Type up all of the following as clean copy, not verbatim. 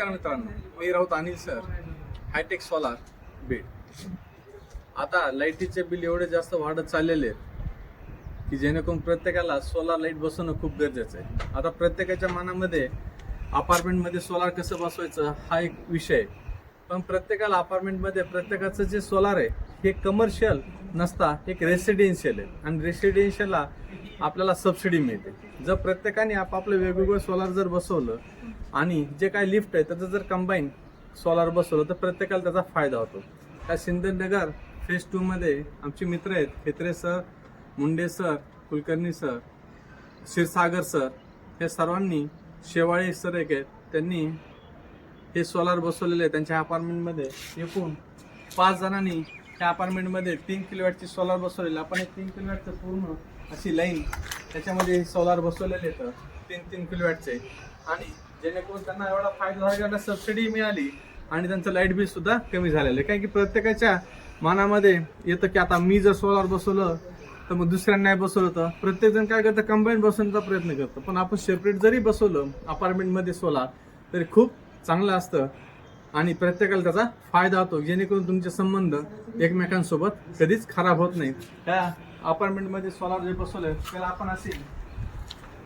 नमस्कार मित्रांनो, मी Raut Anil sir, hi tech solar Beed. आता लाईटीचे बिल एवढे जास्त वाढत चाललेले आहेत की जेणेकरून प्रत्येकाला सोलार लाईट बसवणं खूप गरजेचं आहे. आता प्रत्येकाच्या मनामध्ये अपार्टमेंटमध्ये सोलार कसं बसवायचं हा एक विषय आहे. पण प्रत्येकाला अपार्टमेंटमध्ये प्रत्येकाचं जे सोलार आहे हे कमर्शियल नसता, एक रेसिडेन्शियल आहे. आणि रेसिडेन्शियलला आपल्याला सबसिडी मिळते. जर प्रत्येकाने आपापलं वेगवेगळं सोलार जर बसवलं आणि जे काय लिफ्ट आहे त्याचं जर कंबाईन सोलार बसवलं तर प्रत्येकाला त्याचा फायदा होतो. त्या सिंधनगर फेज 2 मध्ये आमचे मित्र आहेत Khetre sir, Munde sir, Kulkarni sir, Kshirsagar sir, हे सर्वांनी, शेवाळे सर एक आहेत, त्यांनी हे सोलार बसवलेले आहे. त्यांच्या अपार्टमेंटमध्ये एकूण 5 जणांनी त्या अपार्टमेंटमध्ये 3 किलोवॅटची सोलार बसवलेली. आपण एक 3 किलोवॅटचं पूर्ण अशी लाईन त्याच्यामध्ये सोलार बसवलेले आहेत 3 किलोवॅटचे. आणि जेणेकरून त्यांना एवढा फायदा झाला, सबसिडी मिळाली आणि त्यांचं लाईट बिल सुद्धा कमी झालेलं आहे. कारण की प्रत्येकाच्या मनामध्ये येतं की आता मी जर सोलार बसवलं तर मग दुसऱ्यांना नाही बसवलं तर प्रत्येकजण काय करतं, कंबाईन बसवण्याचा प्रयत्न करतं. पण आपण सेपरेट जरी बसवलं अपार्टमेंटमध्ये सोलार तरी खूप चांगलं असतं आणि प्रत्येकाला त्याचा फायदा होतो. जेणेकरून तुमचे संबंध एकमेकांसोबत कधीच खराब होत नाहीत. त्या अपार्टमेंटमध्ये सोलार जे बसवलं त्याला आपण अशी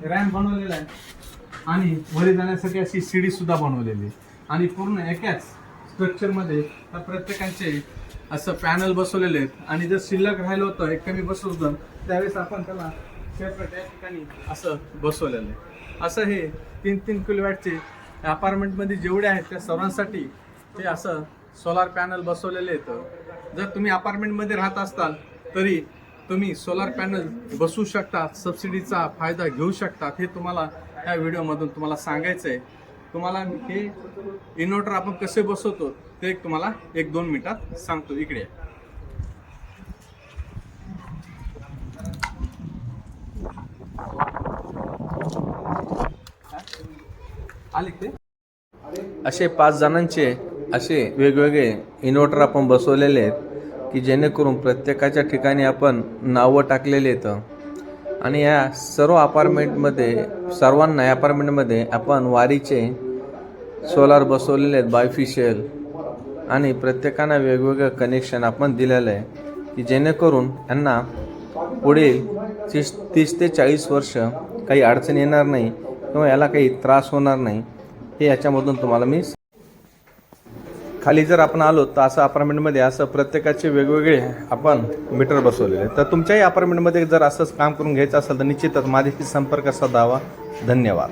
रॅम्प बनवलेला आहे आणि वरी जाण्यासाठी अशी सीडी सुद्धा बनवलेली आणि पूर्ण एकाच स्ट्रक्चरमध्ये त्या प्रत्येकाचे असं पॅनल बसवलेले आहेत. आणि जर शिल्लक राहिलं होतं, एक कमी बसवलं होतं, त्यावेळेस आपण त्याला सेपरेट या ठिकाणी असं बसवलेलं आहे. असं हे 3 किलोवॅटचे अपार्टमेंटमध्ये जेवढे आहेत त्या सर्वांसाठी ते असं सोलार पॅनल बसवलेले आहेत. जर तुम्ही अपार्टमेंटमध्ये राहत असाल तरी तुम्ही सोलार पॅनल बसवू शकता, सबसिडीचा फायदा घेऊ शकता. हे तुम्हाला या व्हिडिओमधून तुम्हाला सांगायचं आहे. तुम्हाला हे इन्व्हर्टर आपण कसे बसवतो ते तुम्हाला 1-2 मिनिटात सांगतो. इकडे आले ते असे 5 जणांचे असे वेगवेगळे इन्व्हर्टर आपण बसवलेले आहेत की जेणेकरून प्रत्येकाच्या ठिकाणी आपण नावं टाकलेले आहेत. आणि या सर्व अपार्टमेंटमध्ये सर्वांना या अपार्टमेंटमध्ये आपण वारीचे सोलार बसवलेले आहेत बायफिशियल. आणि प्रत्येकांना वेगवेगळं कनेक्शन आपण दिलेलं आहे की जेणेकरून यांना पुढील 30 ते 40 वर्ष काही अडचण येणार नाही किंवा याला काही त्रास होणार नाही. हे याच्यामधून तुम्हाला मी खाली जर आपण आलो तर असं अपार्टमेंटमध्ये असं प्रत्येकाचे वेगवेगळे आपण मीटर बसवलेले आहेत. तर तुमच्याही अपार्टमेंटमध्ये जर असंच काम करून घ्यायचं असेल तर निश्चितच माझ्याशी संपर्क साधावा. धन्यवाद.